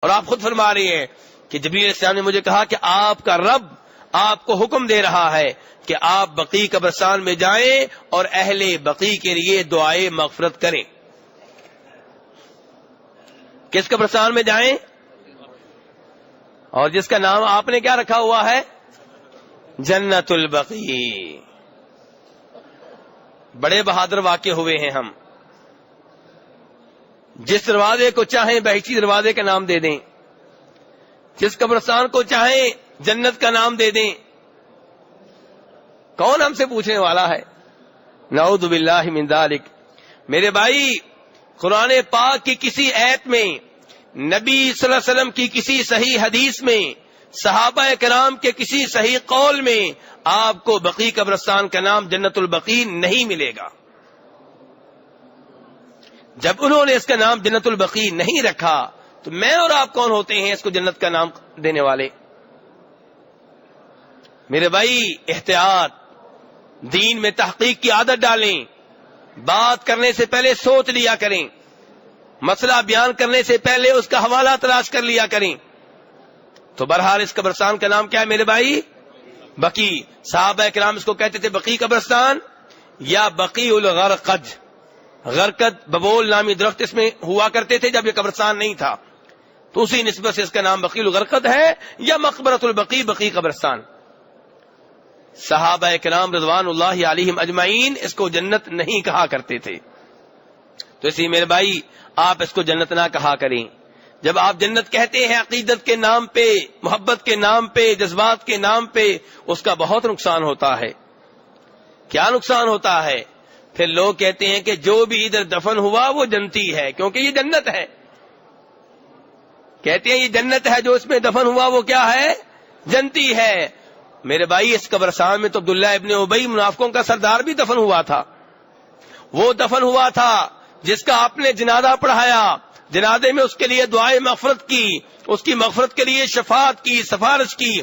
اور آپ خود فرما رہے ہیں کہ جبریل علیہ السلام نے مجھے کہا کہ آپ کا رب آپ کو حکم دے رہا ہے کہ آپ بقیع قبرستان میں جائیں اور اہل بقیع کے لیے دعائے مغفرت کریں. کس قبرستان میں جائیں؟ اور جس کا نام آپ نے کیا رکھا ہوا ہے؟ جنت البقیع. بڑے بہادر واقع ہوئے ہیں ہم. جس دروازے کو چاہیں بہشتی دروازے کا نام دے دیں، جس قبرستان کو چاہیں جنت کا نام دے دیں. کون ہم سے پوچھنے والا ہے؟ نعوذ باللہ من ذالک. میرے بھائی، قرآن پاک کی کسی آیت میں، نبی صلی اللہ علیہ وسلم کی کسی صحیح حدیث میں، صحابہ کرام کے کسی صحیح قول میں آپ کو بقیع قبرستان کا نام جنت البقیع نہیں ملے گا. جب انہوں نے اس کا نام جنت البقیع نہیں رکھا تو میں اور آپ کون ہوتے ہیں اس کو جنت کا نام دینے والے؟ میرے بھائی، احتیاط. دین میں تحقیق کی عادت ڈالیں. بات کرنے سے پہلے سوچ لیا کریں. مسئلہ بیان کرنے سے پہلے اس کا حوالہ تلاش کر لیا کریں. تو بہرحال اس قبرستان کا نام کیا ہے میرے بھائی؟ بقیع. صحابہ کرام اس کو کہتے تھے بقیع قبرستان یا بقیع الغرقد. غرقد ببول نامی درخت اس میں ہوا کرتے تھے جب یہ قبرستان نہیں تھا، تو اسی نسبت سے اس کا نام بقیع الغرقد ہے یا مقبرۃ البقیع، بقیع قبرستان. صحابہ کرام رضوان اللہ علیہم اجمعین اس کو جنت نہیں کہا کرتے تھے. تو اسی میرے بھائی، آپ اس کو جنت نہ کہا کریں. جب آپ جنت کہتے ہیں عقیدت کے نام پہ، محبت کے نام پہ، جذبات کے نام پہ، اس کا بہت نقصان ہوتا ہے. کیا نقصان ہوتا ہے؟ پھر لوگ کہتے ہیں کہ جو بھی ادھر دفن ہوا وہ جنتی ہے، کیونکہ یہ جنت ہے. کہتے ہیں یہ جنت ہے، جو اس میں دفن ہوا وہ کیا ہے؟ جنتی ہے. میرے بھائی، اس قبرستان میں تو عبداللہ ابن ابی منافقوں کا سردار بھی دفن ہوا تھا. وہ دفن ہوا تھا جس کا آپ نے جنازہ پڑھایا، جنازے میں اس کے لیے دعائے مغفرت کی، اس کی مغفرت کے لیے شفاعت کی، سفارش کی،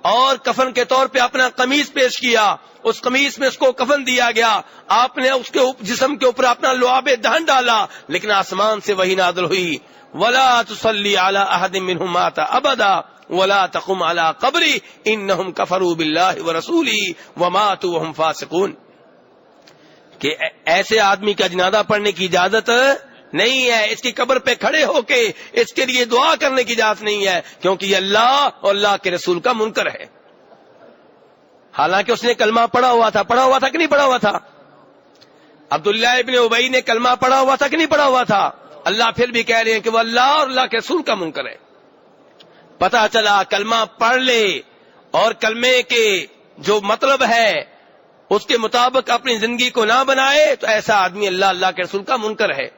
اور کفن کے طور پہ اپنا قمیص پیش کیا. اس قمیص میں اس کو کفن دیا گیا. آپ نے اس کے جسم کے اوپر اپنا لعاب دہن ڈالا، لیکن آسمان سے وہی نازل ہوئی، وَلَا تُصَلِّ عَلَىٰ أَحَدٍ مِّنْهُمْ مَاتَ أَبَدًا وَلَا تَقُمْ عَلَىٰ قَبْرِهِ إِنَّهُمْ كَفَرُوا بِاللَّهِ وَرَسُولِهِ وَمَاتُوا وَهُمْ فَاسِقُونَ. کہ ایسے آدمی کا جنازہ پڑھنے کی اجازت نہیں ہے. اس کی قبر پہ کھڑے ہو کے اس کے لیے دعا کرنے کی اجازت نہیں ہے، کیونکہ یہ اللہ اور اللہ کے رسول کا منکر ہے. حالانکہ اس نے کلمہ پڑھا ہوا تھا کہ نہیں پڑھا ہوا تھا؟ عبداللہ ابن ابی نے کلمہ پڑھا ہوا تھا کہ نہیں پڑھا ہوا تھا؟ اللہ پھر بھی کہہ رہے ہیں کہ وہ اللہ اور اللہ کے رسول کا منکر ہے. پتہ چلا کلمہ پڑھ لے اور کلمے کے جو مطلب ہے اس کے مطابق اپنی زندگی کو نہ بنائے تو ایسا آدمی اللہ اللہ کے رسول کا منکر ہے.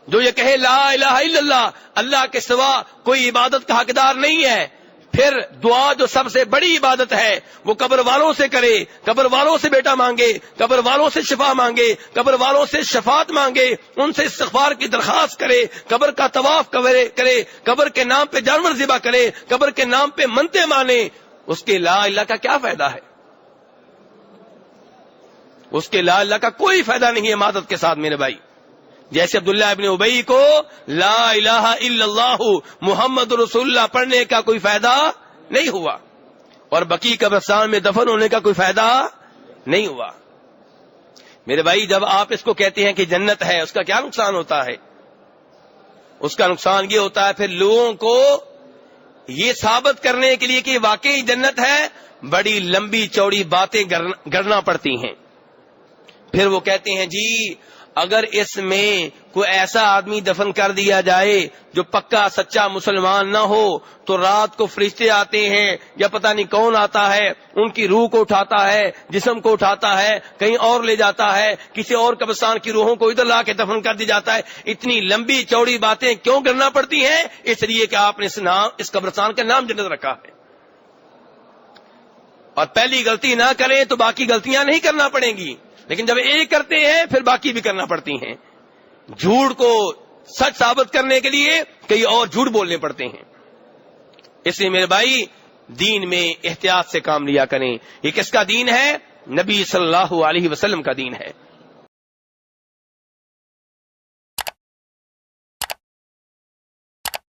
جو یہ کہے لا الہ الا اللہ، اللہ کے سوا کوئی عبادت کا حقدار نہیں ہے، پھر دعا جو سب سے بڑی عبادت ہے وہ قبر والوں سے کرے، قبر والوں سے بیٹا مانگے، قبر والوں سے شفا مانگے، قبر والوں سے شفاعت مانگے، ان سے استغفار کی درخواست کرے، قبر کا طواف کرے، قبر کے نام پہ جانور ذبح کرے، قبر کے نام پہ منتیں مانے. اس کے لا الہ کا کیا فائدہ ہے؟ اس کے لا الہ کا کوئی فائدہ نہیں ہے عبادت کے ساتھ میرے بھائی. جیسے عبداللہ ابن ابی کو لا الہ الا اللہ محمد رسول اللہ پڑھنے کا کوئی فائدہ نہیں ہوا، اور بقیع قبرستان میں دفن ہونے کا کوئی فائدہ نہیں ہوا. میرے بھائی، جب آپ اس کو کہتے ہیں کہ جنت ہے، اس کا کیا نقصان ہوتا ہے؟ اس کا نقصان یہ ہوتا ہے پھر لوگوں کو یہ ثابت کرنے کے لیے کہ واقعی جنت ہے، بڑی لمبی چوڑی باتیں گڑنا پڑتی ہیں. پھر وہ کہتے ہیں جی اگر اس میں کوئی ایسا آدمی دفن کر دیا جائے جو پکا سچا مسلمان نہ ہو تو رات کو فرشتے آتے ہیں یا پتہ نہیں کون آتا ہے، ان کی روح کو اٹھاتا ہے، جسم کو اٹھاتا ہے، کہیں اور لے جاتا ہے، کسی اور قبرستان کی روحوں کو ادھر لا کے دفن کر دی جاتا ہے. اتنی لمبی چوڑی باتیں کیوں کرنا پڑتی ہیں؟ اس لیے کہ آپ نے اس قبرستان کا نام جنت رکھا ہے. اور پہلی غلطی نہ کریں تو باقی غلطیاں نہیں کرنا پڑیں گی، لیکن جب ایک کرتے ہیں پھر باقی بھی کرنا پڑتی ہیں. جھوٹ کو سچ ثابت کرنے کے لیے کئی اور جھوٹ بولنے پڑتے ہیں. اس لیے میرے بھائی، دین میں احتیاط سے کام لیا کریں. یہ کس کا دین ہے؟ نبی صلی اللہ علیہ وسلم کا دین ہے.